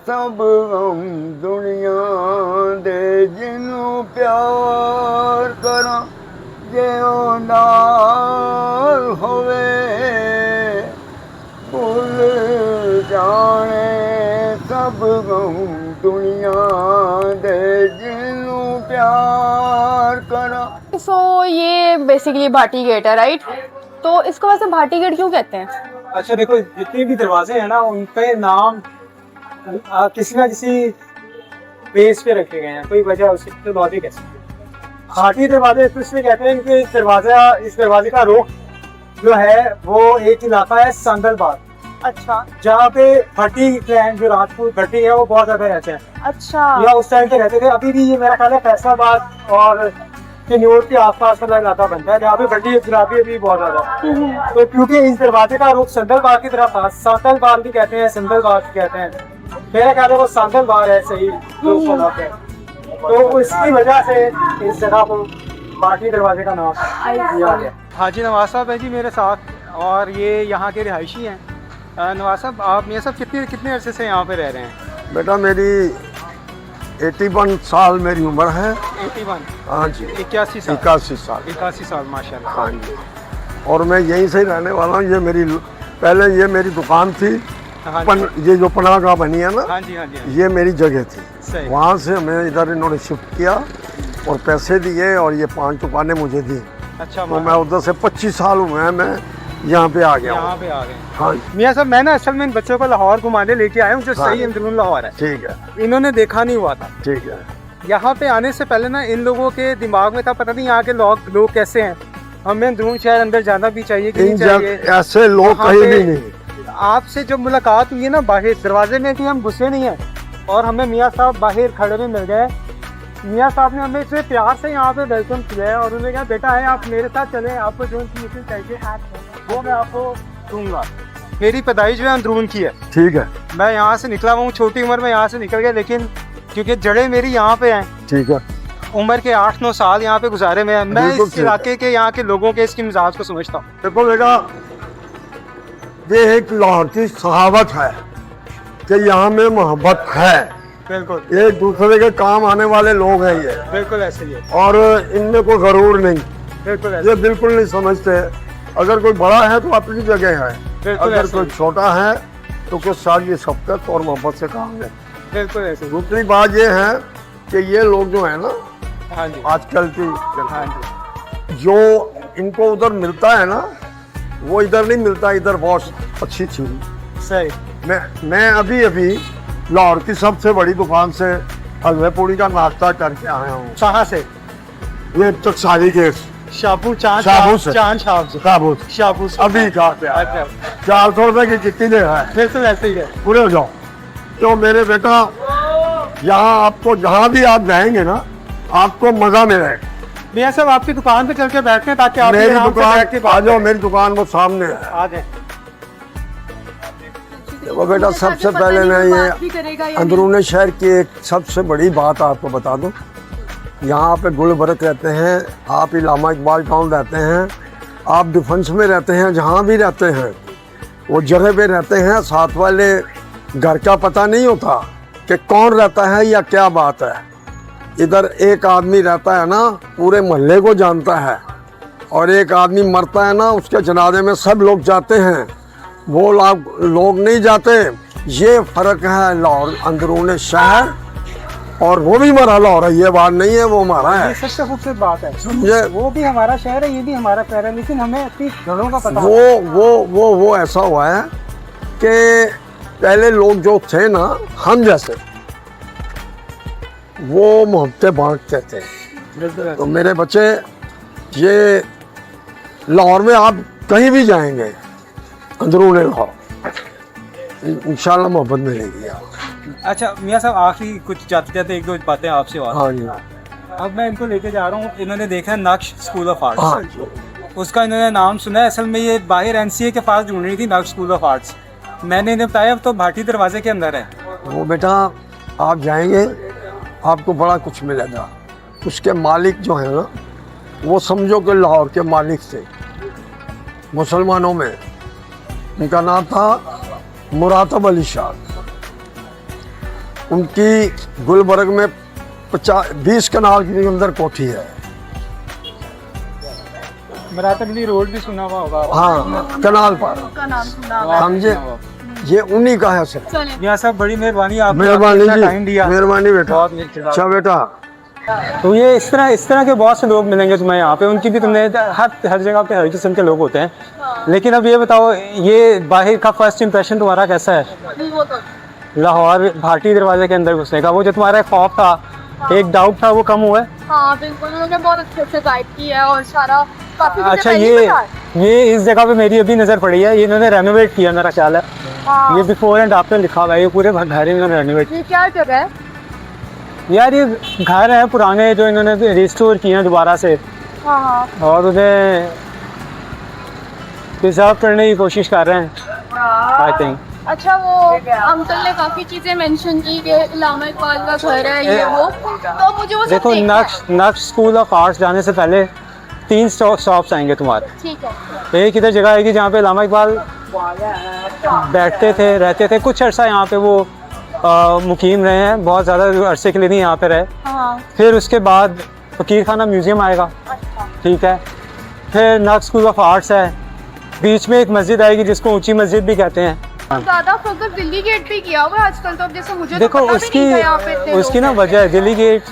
सब गम दुनिया दे जिन्हों प्यार करा जियो नाल होवे भूल जाने सब गम दुनिया दे जिन्हों प्यार करा। सो ये बेसिकली भाटी गेट है, राइट? तो इसको वैसे भाटी गेट क्यों कहते हैं? अच्छा देखो, जितने भी दरवाजे हैं ना उनके नाम किसी ना किसी बेस पे रखे गए हैं, कोई वजह उसकी लॉजिक है। भाटी दरवाजे इसलिए कहते हैं कि इस दरवाजे का रुख जो है वो एक इलाका है संदलबाग। अच्छा जहाँ पे भट्टी क्लैन जो राजपूत भट्टी है वो बहुत ज्यादा रहते हैं। अच्छा, या उस टाइम पे रहते थे। अभी भी ये मेरा ख्याल है फैसलाबाद और किन्नौर के आसपास का इलाका बनता है जहाँ पे भट्टी गुलाबी भी बहुत ज्यादा। तो क्योंकि इस दरवाजे का रुख संदलबाग की तरफ था, संदलबाग भी कहते हैं, संदलबाग भी कहते हैं, मेरा ख्याल है वो संदलबाग है सही तो इसकी वजह से इस जगह को भाटी दरवाजे का नाम दिया गया। हाजी नवाज साहब है जी मेरे साथ, और ये यहाँ के रिहायशी हैं। नवाज साहब, आप मियाँ साहब कितने अरसे से यहाँ पे रह रहे हैं? बेटा मेरी 81 साल मेरी उम्र है। 81? हाँ जी। 81 साल? 81 साल माशाल्लाह। हाँ जी। और मैं यहीं से रहने वाला हूँ। पहले ये मेरी दुकान थी। हाँ ये जो पनाहगाह बनी है ना, हाँ जी, हाँ जी, ये मेरी जगह थी। वहाँ से हमें इधर इन्होंने शिफ्ट किया और पैसे दिए और ये 5 दुकानें मुझे दी। अच्छा, तो मैं उधर से 25 साल हुए हैं मैं यहाँ पे आ गया। यहाँ पे आ गए। हाँ मियाँ साहब, मैं ना असल में इन बच्चों को लाहौर घुमाने लेके आया हूँ जो हाँ। सही अंदरून लाहौर है। ठीक है। इन्होंने देखा नहीं हुआ था। ठीक है। यहाँ पे आने से पहले ना इन लोगों के दिमाग में था पता नहीं यहाँ के लोग कैसे हैं, हमें अंदरून शहर अंदर जाना भी चाहिए कि नहीं चाहिए। ऐसे लोग कहीं भी नहीं। आपसे जब मुलाकात हुई है ना बाहर दरवाजे में कि हम घुसे नहीं हैं और हमें मियाँ साहब बाहर खड़े में मिल गए। मियाँ साहब ने हमें इतने प्यार से यहाँ पे वेलकम किया है और उन्होंने कहा बेटा है आप मेरे साथ चलें, आपको जो चीज़ें चाहिए वो मैं आपको दूंगा। मेरी पैदाइश जो है अंदरून की है। ठीक है। मैं यहाँ से निकला हुआ हूँ, छोटी उम्र में यहाँ से निकल गया, लेकिन क्योंकि जड़ें मेरी यहाँ पे हैं। ठीक है। उम्र के 8-9 साल यहाँ पे गुजारे में मैं इस इलाके के यहाँ के लोगों के इसकी मिजाज को समझता हूँ। देखो बेटा, ये एक लाहौर की सहावत है कि यहाँ में मोहब्बत है। बिल्कुल एक दूसरे के काम आने वाले लोग हैं ये। बिल्कुल ऐसे ही है। और इनमें कोई गरूर नहीं। बिल्कुल ये बिल्कुल नहीं समझते। अगर कोई बड़ा है तो अपनी जगह है, अगर कोई छोटा है तो उसके साथ ये शफकत और मोहब्बत से काम है। बिल्कुल ऐसे। दूसरी बात ये है कि ये लोग जो है ना, हाँ जी, आजकल की हाँ जी, जो इनको उधर मिलता है ना वो इधर नहीं मिलता। इधर बहुत अच्छी चीज सही। मैं अभी लाहौर की सबसे बड़ी दुकान से हलवे पूड़ी का नाश्ता करके आया हूँ। कहाँ से? ये टकसाली के शाहपुर चांद से। शाहपुर से। अभी कहा 400 रुपए की कितनी दे रहा है? बिल्कुल ऐसे ही है। पूरे हो जाओ। तो मेरे बेटा, यहाँ आपको जहाँ भी आप जाएंगे ना आपको मजा मिलेगा। मियाँ साहब, आपकी दुकान पे चल के बैठते हैं ताकि आप मेरी दुकान आ जाओ। मेरी दुकान वो सामने है। आ जाए। देखो बेटा, सबसे पहले मैं ये अंदरून शहर की एक सबसे बड़ी बात आपको बता दूं। यहाँ पे गुल बरक रहते हैं, आप इलामा इकबाल टाउन रहते हैं, आप डिफेंस में रहते हैं, जहाँ भी रहते हैं वो जगह पे रहते हैं, साथ वाले घर का पता नहीं होता कि कौन रहता है या क्या बात है। इधर एक आदमी रहता है ना पूरे मोहल्ले को जानता है, और एक आदमी मरता है ना उसके जनाजे में सब लोग जाते हैं, वो लोग नहीं जाते। ये फ़र्क है लाहौर अंदरून शहर। और वो भी हमारा लाहौर है, ये बात नहीं है वो हमारा है। सबसे खूबसूरत बात है, समझे? वो भी हमारा शहर है, ये भी हमारा शहर है, लेकिन हमें अपनी घरों का पता वो ऐसा हुआ है कि पहले लोग जो थे ना हम जैसे, वो मोहब्बतें बांटते थे। तो मेरे बच्चे, ये लाहौर में आप कहीं भी जाएंगे अंदरून लाहौर इंशाल्लाह मोहब्बत मिलेगी। अच्छा मियाँ साहब, आखिरी कुछ जाते जाते 1-2 बातें आपसे। हाँ जी। अब मैं इनको लेके जा रहा हूँ, इन्होंने देखा है नक्श स्कूल ऑफ आर्ट्स। हाँ। उसका इन्होंने नाम सुना है। असल में ये बाहर NCA के पास ढूंढ रही थी नक्श स्कूल ऑफ आर्ट्स। मैंने इन्हें बताया अब तो भाटी दरवाजे के अंदर है। वो बेटा आप जाएंगे आपको बड़ा कुछ मिलेगा। उसके मालिक जो है ना वो समझो कि लाहौर के मालिक थे मुसलमानों में। उनका नाम था मुरातब अली शाह। उनकी गुलबर्ग में 20 कनाल के अंदर कोठी है। मरातबली रोड भी सुना हुआ होगा। हाँ, कनाल पर का नाम सुना हुआ। समझे, ये उन्हीं का है सर। चलें। मियां साहब बड़ी मेहरबानी, आपने मेहरबानी अपना जी, टाइम दिया। मेहरबानी बेटा। बहुत अच्छा बेटा। तो ये इस तरह के बहुत से लोग मिलेंगे तुम्हें यहाँ पे, उनकी भी तुमने हर जगह पे हर किस्म के लोग होते हैं। लेकिन अब ये बताओ, ये बाहर का फर्स्ट इंप्रेशन तुम्हारा कैसा है वो तो लाहौर भाटी दरवाजे के अंदर घुसने का? वो जो तुम्हारा एक खौफ था, एक डाउट था, वो कम हुआ है? हाँ बिल्कुल, उन्होंने बहुत अच्छे से गाइड किया है और सारा काफी अच्छा, ये इस जगह पे मेरी अभी नज़र पड़ी है, ये इन्होंने रेनोवेट किया मेरा ख्याल है। हाँ। ये बिफोर एंड आफ्टर लिखा हुआ है, ये पूरे घर इन्होंने रेनोवेट। ये क्या जगह है? यार ये घर है पुराने जो इन्होंने रिस्टोर किए हैं दोबारा से, हाँ हाँ। और उन्हें प्रिजर्व करने की कोशिश कर रहे हैं आई थिंक। अच्छा, वो अंकल ने काफी चीजें मेंशन की कि इलामा इकबाल का घर है ये वो, तो मुझे वो सब देखो, देखना है। नक्श स्कूल ऑफ आर्ट्स जाने से पहले 3 स्टॉप्स आएंगे तुम्हारे। ठीक है। एक इधर जगह आएगी जहाँ पे इलामा इकबाल बैठते थे, रहते थे, कुछ अर्सा यहाँ पे वो मुकीम रहे हैं, बहुत ज़्यादा अरसे के लिए नहीं यहाँ पे रहे। हाँ। फिर उसके बाद फ़कीर खाना म्यूज़ियम आएगा, अच्छा। ठीक है। फिर नक्श स्कूल ऑफ आर्ट्स है, बीच में एक मस्जिद आएगी जिसको ऊंची मस्जिद भी कहते हैं। ज्यादा फोकस दिल्ली गेट पे किया हुआ है आजकल, तो अब जैसे मुझे देखो तो पता भी नहीं था यहाँ पे इतने उसकी लोग ना हैं। वजह है, दिल्ली गेट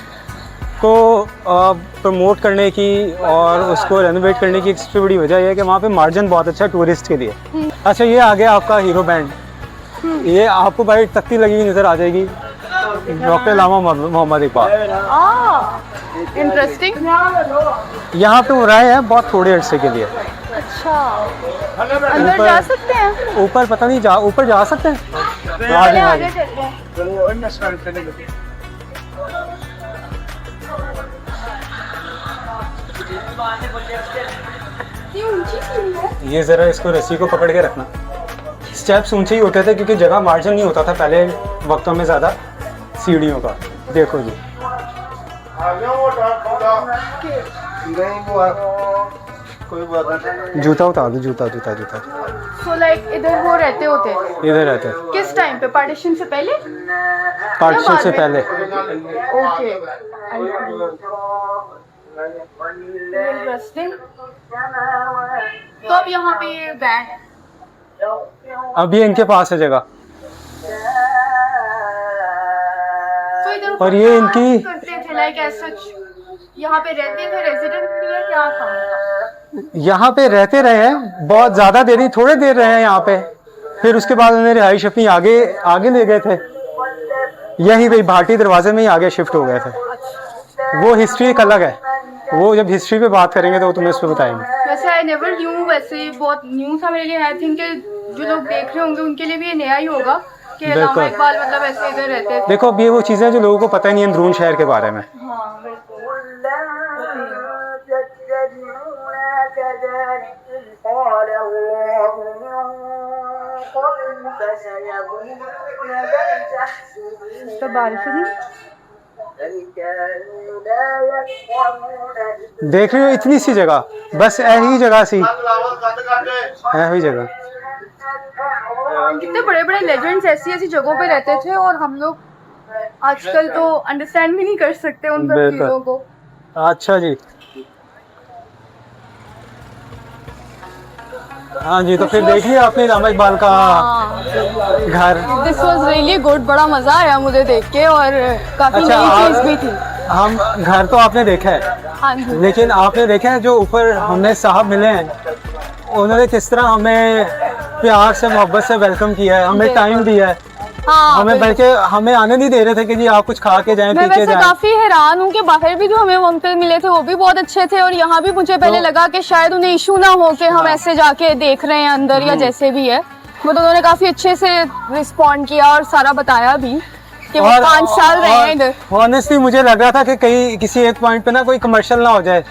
को प्रमोट करने की और उसको रेनोवेट करने की एक सबसे बड़ी वजह यह है कि वहाँ पे मार्जिन बहुत अच्छा है टूरिस्ट के लिए। अच्छा, ये आ गया आपका हीरो बैंड, ये आपको भाई तख्ती लगी हुई नज़र आ जाएगी, डॉक्टर इलामा मोहम्मद इकबाल। इंटरेस्टिंग। यहाँ पे वो रहे हैं बहुत थोड़े अरसे के लिए। अच्छा, अंदर जा सकते हैं? ऊपर पता नहीं, ऊपर जा सकते हैं? चले आगे चलते हैं। ये ऊंची क्यों है? ये ज़रा इसको रस्सी को पकड़ के रखना। स्टेप्स ऊंचे ही होते थे क्योंकि जगह मार्जिन नहीं होता था पहले वक्तों में ज़्यादा सीढ़ियों का। देखो जी, जूता उतार दो, जूता। So like इधर वो रहते होते हैं? इधर रहते हैं किस टाइम पे? पार्टीशन से पहले? पार्टीशन से पहले। Okay, interesting. तो अब यहाँ पे ये बैंड अभी इनके पास है जगह, तो इधर और ये इनकी करते थे लाइक ऐसा, यहाँ पे रहते थे, रेजिडेंट थे या क्या था? यहाँ पे रहते रहे हैं बहुत ज़्यादा देर, थोड़े देर रहे हैं यहाँ पे, फिर उसके बाद उन्हें रिहाइश अपनी आगे ले गए थे, यही भाई भाटी दरवाजे में ही आगे शिफ्ट हो गए थे। वो हिस्ट्री एक अलग है, वो जब हिस्ट्री पे बात करेंगे तो तुम्हें उस पर बताएंगे। वैसे आई नेवर न्यू, वैसे बहुत न्यू था मेरे लिए। आई थिंक जो लोग देख रहे होंगे उनके लिए भी ये नया ही होगा कि इलामा बिल्कुल। इकबाल मतलब ऐसे इधर रहते थे। देखो, अब ये वो चीज़ें जो लोगों को पता ही नहीं है अंदरून शहर के बारे में। हाँ बिल्कुल। तो बारिश नहीं देख रहे हो, इतनी सी जगह, बस यही जगह सी, यही जगह। कितने बड़े बड़े लेजेंड्स ऐसी ऐसी जगहों पे रहते थे और हम लोग आजकल तो अंडरस्टैंड भी नहीं कर सकते उन सब बिल्कुल। चीजों को। अच्छा जी, हाँ जी, तो फिर देख लिया आपने इलामा इकबाल का घर। दिस वाज रियली गुड, बड़ा मजा आया मुझे देख के और काफी अच्छा, नई चीज भी थी। हम घर तो आपने देखा है, हाँ जी। लेकिन आपने देखा है जो ऊपर हमने साहब मिले हैं, उन्होंने किस तरह हमें प्यार से मोहब्बत से वेलकम किया है, हमें टाइम दिया है, हाँ, हमें बल्कि हमें आने नहीं दे रहे थे कि जी आप कुछ खा के जाएं, मैं पी के वैसे जाएं। काफी हैरान हूँ कि बाहर भी जो हमें वो अंकल मिले थे वो भी बहुत अच्छे थे, और यहाँ भी मुझे पहले लगा कि शायद उन्हें इशू ना हो कि हम ऐसे जाके देख रहे हैं अंदर या जैसे भी है, बट उन्होंने काफी अच्छे से रिस्पॉन्ड किया और सारा बताया भी कि वो 5 साल रहे हैं इधर। ऑनेस्टली मुझे लग रहा था कि कहीं किसी एक पॉइंट पे ना कोई कमर्शियल ना हो जाए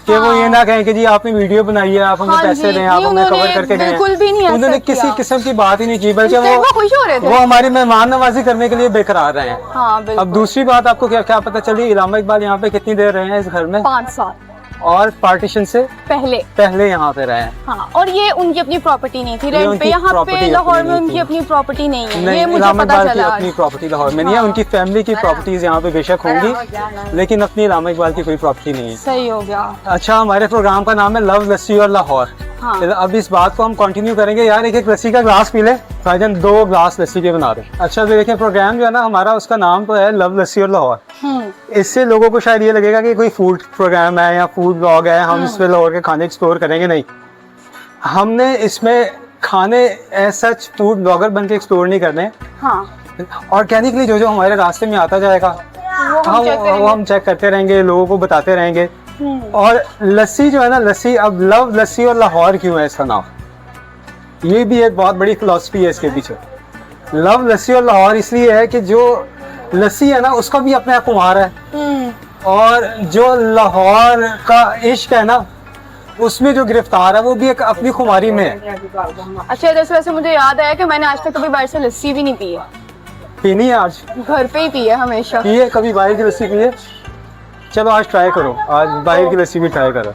कि वो ये ना कहें कि जी आपने वीडियो बनाई है, आप हमें हाँ पैसे जी, दें, आप नहीं, हमें कवर उन्होंने करके बिल्कुल भी नहीं दें। ऐसा उन्होंने किसी किया। किस्म की बात ही नहीं की, बल्कि इस टाइम वो खुश हो रहे थे। वो हमारी मेहमान नवाजी करने के लिए बेकरार रहे हैं। हाँ बिल्कुल। अब दूसरी बात आपको क्या क्या पता चली, इलामा इकबाल यहाँ पे कितनी देर रहे हैं इस घर में? 5 साल। और पार्टीशन से पहले यहाँ पे रहे हैं। हाँ, और ये उनकी अपनी प्रॉपर्टी नहीं थी रेंट उनकी पे, यहाँ पे property लाहौर अपनी में नहीं उनकी थी। अपनी प्रॉपर्टी नहीं है, नहीं, ये मुझे इलाहाबाद पता की चला अपनी आज। प्रॉपर्टी लाहौर में नहीं है। हाँ। उनकी फैमिली की प्रॉपर्टीज यहाँ पे बेशक होंगी, लेकिन अपनी इलामा इकबाल की कोई प्रॉपर्टी नहीं है। सही हो गया। अच्छा, हमारे प्रोग्राम का नाम है लव लस्सी और लाहौर। हाँ। अब इस बात को हम कंटिन्यू करेंगे। यार एक लस्सी का ग्लास पी ले भाईजान, 2 ग्लास लस्सी के बना रहे। अच्छा, तो देखिए प्रोग्राम जो है ना हमारा, उसका नाम तो है लव लस्सी और लाहौर। इससे लोगों को शायद ये लगेगा कि कोई फूड प्रोग्राम है या फूड ब्लॉग है, हम इस पे लाहौर के खाने एक्सप्लोर करेंगे। नहीं, हमने इसमें खाने एज सच फूड ब्लॉगर बन के एक्सप्लोर नहीं करने। हाँ, ऑर्गेनिकली जो जो हमारे रास्ते में आता जाएगा वो हम चेक करते रहेंगे, लोगों को बताते रहेंगे। और लस्सी जो है ना, लस्सी, अब लव लस्सी और लाहौर क्यों है इसका नाम, ये भी एक बहुत बड़ी फिलॉसफी है इसके पीछे। लव लस्सी और लाहौर इसलिए है कि जो लस्सी है ना उसका भी अपना कुमार है, और जो लाहौर का इश्क है ना उसमें जो गिरफ्तार है वो भी एक अपनी खुमारी में है। अच्छा, जैसे वैसे मुझे याद आया कि मैंने आज तक कभी बाहर से लस्सी भी नहीं पी है, पीनी है आज, घर पे ही पी है हमेशा। पिए कभी बाहर की लस्सी पिए? चलो आज ट्राई करो, आज बाहर की लस्सी भी ट्राई करो।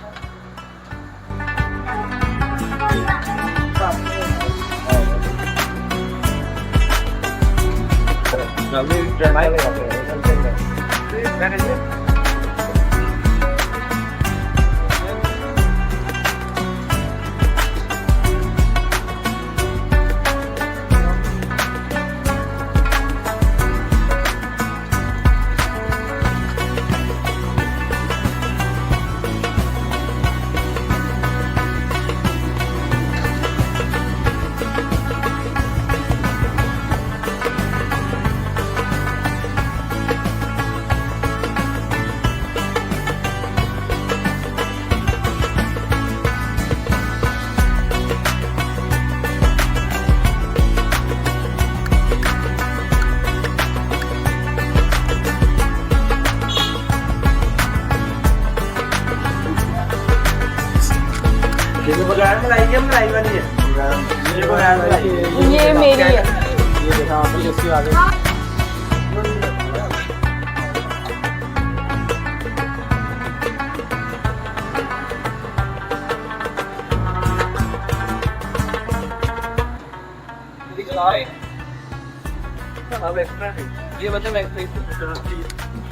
ये मेरी है।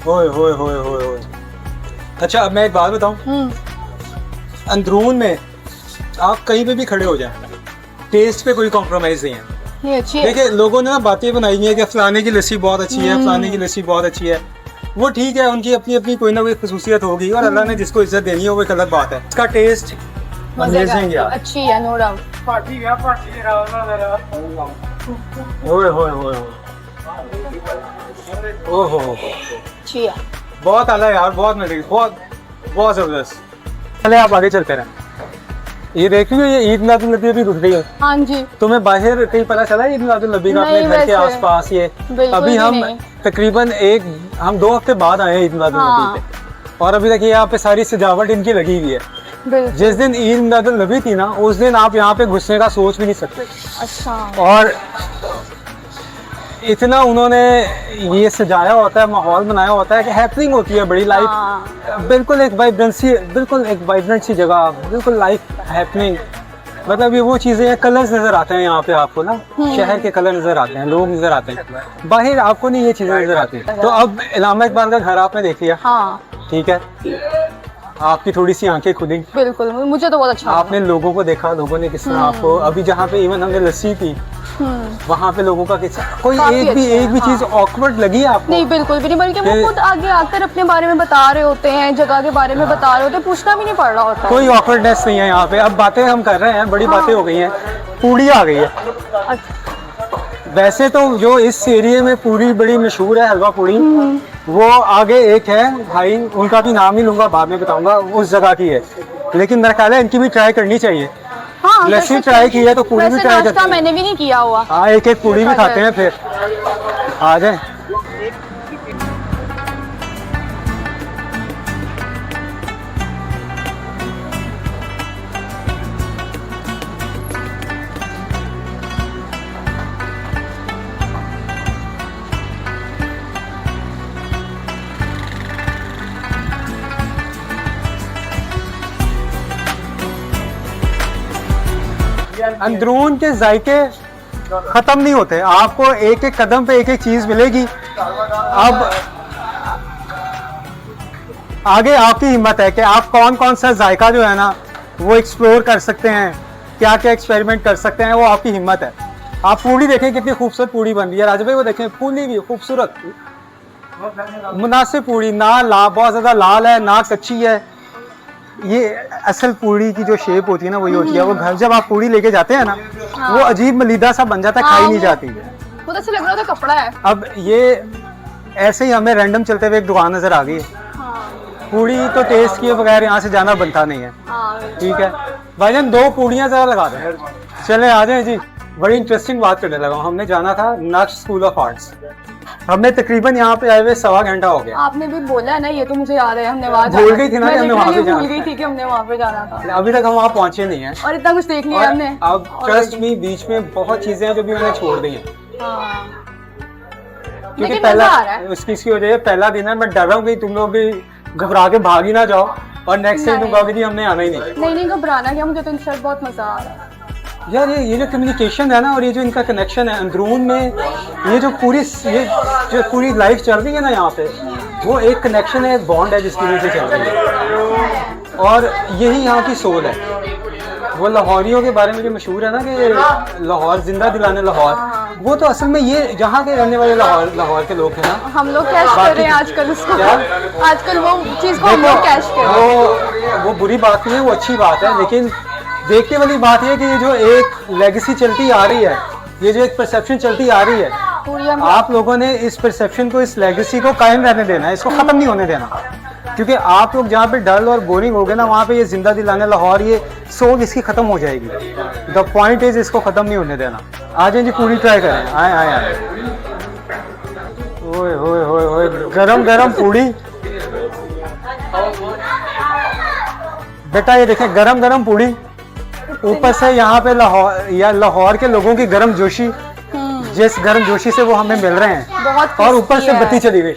होए होए होए होए होए। अच्छा, अब मैं एक बात बताऊं, अंदरून में आप कहीं पे भी खड़े हो जाएं, टेस्ट पे कोई कॉम्प्रोमाइज नहीं है। ये अच्छी है। देखिए लोगों ने ना बातें बनाई हैं कि फलाने की लस्सी बहुत अच्छी है, फलाने की लस्सी बहुत अच्छी है। वो ठीक है, उनकी अपनी अपनी कोई ना कोई खसूसियत होगी, और अल्लाह ने जिसको इज्जत देनी है वो एक अलग बात है। इसका टेस्ट अमेजिंग यार, अच्छी है, नो डाउट। ओए होए होए ओहो, अच्छी है। बहुत आला यार, बहुत मजे, बहुत बहुत जबरदस्त। चले आप आगे चलते रहे। ये देखिए, ये ईद मिलादुल नबी भी रुक रही है। हाँ जी। तुम्हें बाहर कहीं पता चला ईद मिलादुल नबी का अपने नहीं, घर के वैसे आसपास? ये बिल्कुल अभी भी हम नहीं। तकरीबन हम 2 हफ्ते बाद आए हैं ईद मिलादुल नबी पे, और अभी तक यहाँ पे सारी सजावट इनकी लगी हुई है। बिल्कुल। जिस दिन ईद मिलादुल नबी थी ना, उस दिन आप यहाँ पे घुसने का सोच भी नहीं सकते। अच्छा। और इतना उन्होंने ये सजाया होता है, माहौल बनाया होता है कि हैपनिंग होती है बड़ी लाइफ। हाँ। बिल्कुल एक वाइब्रेंसी, बिल्कुल एक वाइब्रेंट सी जगह, बिल्कुल लाइफ हैपनिंग। मतलब ये वो चीज़ें हैं, कलर्स नज़र आते हैं यहाँ पे आपको ना, शहर के कलर नज़र आते हैं, लोग नज़र आते हैं, बाहर आपको नहीं ये चीज़ें नज़र आती। तो अब इलामा इकबाल का घर आपने देख लिया, हाँ ठीक है, आपकी थोड़ी सी आंखें खुली, बिल्कुल, मुझे तो बहुत अच्छा लगा। आपने लोगों को देखा, लोगों ने किस तरह आपको, अभी जहाँ पे इवन हमने लस्सी पी वहाँ पे लोगों का किस, कोई काफी एक भी अच्छा है, चीज़ ऑकवर्ड लगी है आपको? नहीं, बिल्कुल भी नहीं, बल्कि वो फिर- खुद आगे आकर अपने बारे में बता रहे होते हैं, जगह के बारे में बता रहे होते हैं, पूछना भी नहीं पड़ रहा होता है। कोई ऑकवर्डनेस नहीं है यहाँ पे। अब बातें हम कर रहे हैं, बड़ी बातें हो गई हैं, पूड़ी आ गई है। वैसे तो जो इस एरिया में पूरी बड़ी मशहूर है, हलवा पूड़ी, वो आगे एक है भाई, उनका भी नाम ही लूंगा, बाद में बताऊंगा, उस जगह की है, लेकिन मेरा ख्याल है इनकी भी ट्राई करनी चाहिए। हाँ, लस्सी वैसे ट्राई की है तो पूड़ी भी वैसे ट्राई नाश्ता करते हैं। मैंने भी नहीं किया हुआ। हाँ, एक एक पूड़ी भी अच्छा खाते हैं, फिर आ जाए। अंदरून के जायके खत्म नहीं होते, आपको एक एक कदम पे एक एक चीज मिलेगी। अब आगे आपकी हिम्मत है कि आप कौन कौन सा जायका जो है ना वो एक्सप्लोर कर सकते हैं, क्या क्या एक्सपेरिमेंट कर सकते हैं, वो आपकी हिम्मत है। आप पूड़ी देखें कितनी खूबसूरत पूड़ी बन रही है राजू भाई, वो देखें फूली भी खूबसूरत मुनासिब पूड़ी, ना बहुत ज़्यादा लाल है ना कच्ची है। ये असल पूड़ी की जो शेप होती है ना वही होती है। वो घर जब आप पूड़ी लेके जाते हैं ना वो अजीब मलीदा सा बन जाता है, खाई नहीं जाती। बहुत अच्छा लग रहा था, कपड़ा है। अब ये ऐसे ही हमें रैंडम चलते हुए एक दुकान नजर आ गई है। पूड़ी तो टेस्ट किए बगैर यहाँ से जाना बनता नहीं है। ठीक है भाईजान, 2 पूड़ियाँ ज़रा लगा दें। चले आ जाए जी। बड़ी इंटरेस्टिंग बात करने लगा हूँ। हमने जाना था नक्श स्कूल ऑफ आर्ट्स। हमने तकरीबन यहाँ पे आए हुए 1.25 घंटा हो गया। आपने भी बोला है ना, ये तो मुझे याद है, हमने वहाँ भूल गई थी ना कि हमने वहाँ पे जाना भूल गई थी कि हमने वहाँ पे जाना था। अभी तक हम वहाँ पहुँचे नहीं हैं और इतना कुछ देख लिया हमने। अब ट्रस्ट मी, बीच में बहुत चीजें हैं जो भी मैंने छोड़ दी हैं। क्योंकि लेकिन पहला मजा आ रहा है। उसकी वजह है, पहला दिन है, मैं डर रहा हूँ कि तुम लोग भी घबरा के भाग ही ना जाओ और नेक्स्ट टाइम तुम कहोगे कि हमने आना ही नहीं। नहीं घबराना क्या, मुझे तो इन शर्ट बहुत मजा आ रहा है यार। ये जो कम्युनिकेशन है ना और ये जो इनका कनेक्शन है अंदरून में, ये जो पूरी लाइफ चल रही है ना यहाँ पे, वो एक कनेक्शन है, एक बॉन्ड है जिसकी वजह से चल रही है। और यही यहाँ की सोल है। वो लाहौरियों के बारे में जो मशहूर है ना कि लाहौर जिंदा दिलाने लाहौर, वो तो असल में ये जहाँ के रहने वाले लाहौर के लोग हैं ना। हम लोग कैश कर रहे हैं आजकल उसको। आजकल वो चीज़ को हम लोग कैश कर रहे हैं। वो बुरी बात नहीं है, वो अच्छी बात है। लेकिन देखने वाली बात ये है कि ये जो एक लेगेसी चलती आ रही है, ये जो एक परसेप्शन चलती आ रही है, आप लोगों ने इस परसेप्शन को, इस लेगेसी को कायम रहने देना है, इसको ख़त्म नहीं होने देना। क्योंकि आप लोग जहाँ पे डल और बोरिंग हो गए ना, वहाँ पे ये जिंदा दिलाने लाहौर, ये सोच इसकी ख़त्म हो जाएगी। द पॉइंट इज इसको ख़त्म नहीं होने देना। आ जाए जी, पूरी ट्राई करें। आए आए आए। ओए होए होए होए, गरम गरम पूड़ी बेटा, ये देखें गरम गरम पूड़ी। ऊपर से यहाँ पे लाहौर के लोगों की गर्म जोशी, जिस गर्म जोशी से वो हमें मिल रहे हैं, और ऊपर से बत्ती चली गई।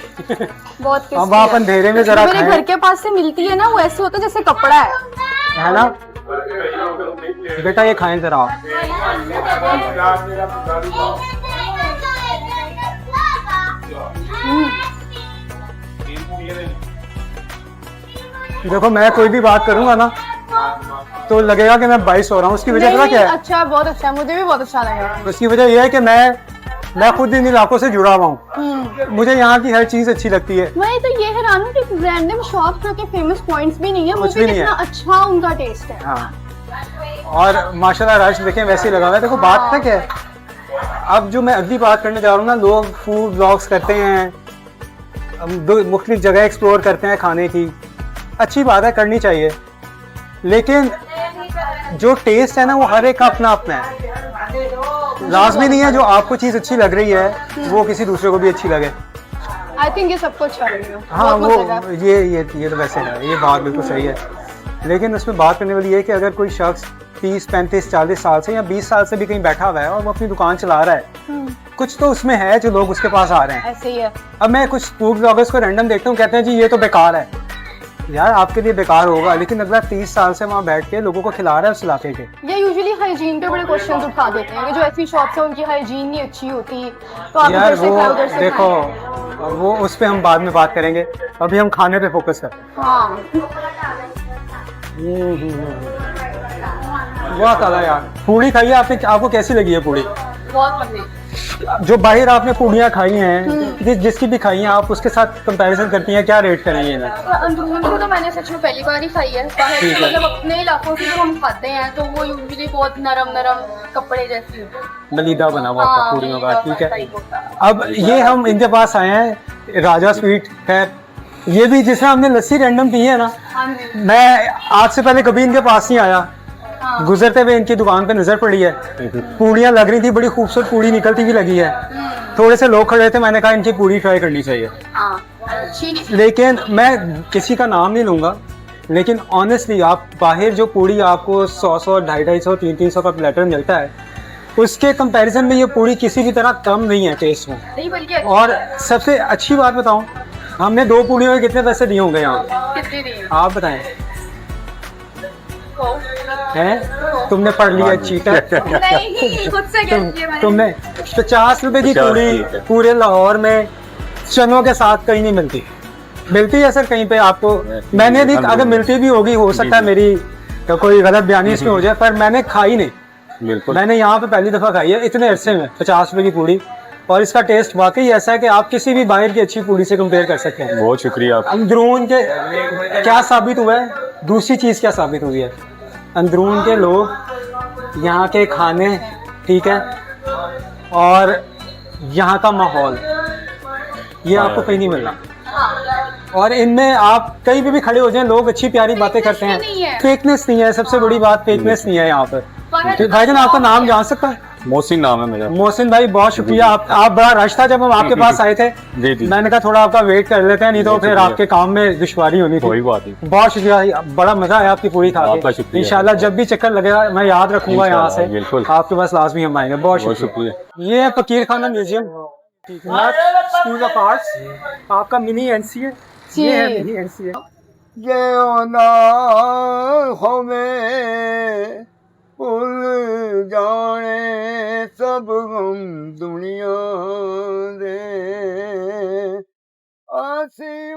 बहुत अब आप अंधेरे में जरा मेरे घर के पास से मिलती है ना, वो ऐसे होता है जैसे कपड़ा है ना। बेटा ये खाएं जरा आप। देखो मैं कोई भी बात करूंगा ना तो लगेगा कि मैं 22 हो रहा हूँ। उसकी वजह पता क्या है? अच्छा, बहुत अच्छा, मुझे भी बहुत अच्छा लगा। उसकी वजह यह है कि मैं खुद इन इलाकों से जुड़ा हुआ हूँ। मुझे यहाँ की हर चीज अच्छी लगती है। मैं तो ये हैरान हूँ कि रैंडम शॉप जो कि फेमस पॉइंट्स भी नहीं है, वो भी कितना अच्छा उनका टेस्ट है। हाँ, और माशाल्लाह रश देखें वैसे ही लगा हुआ है। देखो बात है क्या है, अब जो मैं अगली बात करने जा रहा हूँ ना, लोग फूड ब्लॉग्स करते हैं, मुख्तलिफ जगह एक्सप्लोर करते हैं खाने की, अच्छी बात है, करनी चाहिए। लेकिन जो टेस्ट है ना वो हर एक का अपना अपना है। लाजमी नहीं है जो आपको चीज़ अच्छी लग रही है वो किसी दूसरे को भी अच्छी लगे। आई थिंक ये सबको अच्छा लगेगा। हाँ, वो ये तो वैसे है, ये बात बिल्कुल सही है। लेकिन उसमें बात करने वाली है कि अगर कोई शख्स 30, 35, 40 साल से या 20 साल से भी कहीं बैठा हुआ है और वो अपनी दुकान चला रहा है, कुछ तो उसमें है जो लोग उसके पास आ रहे हैं। ऐसे ही है। अब मैं कुछ फूड ब्लॉगर्स को रैंडम देखता हूँ, कहते हैं जी ये तो बेकार है। यार आपके लिए बेकार होगा, लेकिन अगला 30 साल से वहाँ बैठ के लोगों को खिला रहा है उस इलाके के। ये यूजुअली हाइजीन पे बड़े क्वेश्चन उठा देते हैं कि जो ऐसी शॉप्स है उनकी हाइजीन नहीं अच्छी होती, तो आप यार इधर से खाओ, उधर से देखो वो उस पर हम बाद में बात करेंगे, अभी हम खाने पे फोकस करते हैं। हाँ। वाह ताला यार, पूड़ी खाइए आपने, आपको कैसी लगी है पूड़ी? बहुत मजे। जो बाहर आपने पूड़ियाँ खाई हैं, जिसकी भी खाई हैं, आप उसके साथ कंपैरिजन करती हैं, क्या रेट करेंगे ना? अंदरून को तो मैंने सच में पहली बार ही खाई है। बाहर से मतलब अपने इलाकों से जो हम खाते हैं तो वो यूजुअली बहुत नरम नरम कपड़े जैसी मलीदा बना हुआ था पूड़ियों का। ठीक है, अब ये हम इनके पास आए हैं, राजा स्वीट है। ये भी जिसमें हमने लस्सी रैंडम पी है ना, मैं आज से पहले कभी इनके पास नहीं आया। गुजरते हुए इनकी दुकान पे नजर पड़ी है, पूड़ियाँ लग रही थी, बड़ी खूबसूरत पूड़ी निकलती भी लगी है। थोड़े से लोग खड़े थे, मैंने कहा इनकी पूड़ी ट्राई करनी चाहिए। लेकिन मैं किसी का नाम नहीं लूँगा, लेकिन ऑनेस्टली आप बाहर जो पूड़ी आपको 100, 250, 300 का प्लेटर मिलता है, उसके कंपैरिजन में ये पूड़ी किसी भी तरह कम नहीं है टेस्ट में। और सबसे अच्छी बात बताऊँ, हमने 2 पूड़ियों के कितने पैसे दिए होंगे यहाँ? कितने दिए? आप बताएं। हैं तुमने पढ़ लिया चीटर। नहीं खुद से गेस किया मैंने। तुमने 50 रुपए की 50 पूरी ठीक है। पूरे लाहौर में चनों के साथ कहीं नहीं मिलती। मिलती है सर कहीं पे आपको? मैंने नहीं, अगर मिलती भी होगी हो सकता है मेरी तो कोई गलत बयानी इसमें हो जाए, पर मैंने खाई नहीं। बिल्कुल मैंने यहाँ पे पहली दफा खाई है इतने अरसे में 50 रुपए की पूड़ी, और इसका टेस्ट वाकई ऐसा है कि आप किसी भी बाहर की अच्छी पूड़ी से कंपेयर कर सकते हैं। बहुत शुक्रिया आपका। अंदरून के क्या साबित हुआ है, दूसरी चीज़ क्या साबित हुई है, अंदरून के लोग, यहाँ के खाने, ठीक है, और यहाँ का माहौल, ये आपको कहीं नहीं मिल रहा। और इनमें आप कहीं पे भी खड़े हो जाएं, लोग अच्छी प्यारी बातें करते नहीं हैं, है। फेकनेस नहीं है, सबसे बड़ी बात फेकनेस नहीं है यहाँ पर। तो भाईजान आपका नाम जान सकता है? मोहसिन नाम है मेरा। मोहसिन भाई बहुत शुक्रिया, आप बड़ा रश था जब हम आपके पास आए थे। जी जी, मैंने कहा थोड़ा आपका वेट कर लेते हैं, नहीं तो बहुत फिर शुक्रिया। आपके काम में दुश्वारी होनी थी। कोई बात नहीं। बहुत शुक्रिया, बड़ा मजा आया आपकी पूरी खा आपका के। शुक्रिया। इंशाल्लाह जब भी चक्कर लगेगा मैं याद रखूंगा यहाँ से, इंशाल्लाह, बिल्कुल। आपके पास लाजमी हम आएंगे। बहुत बहुत शुक्रिया। शुक्रिया। ये है फकीर खाना म्यूजियम, स्कूल ऑफ आर्ट्स, आपका मिनी एनसी है। ये है मिनी एनसी है। ये ना हमें भूल जाने सब गम दुनिया दे आसी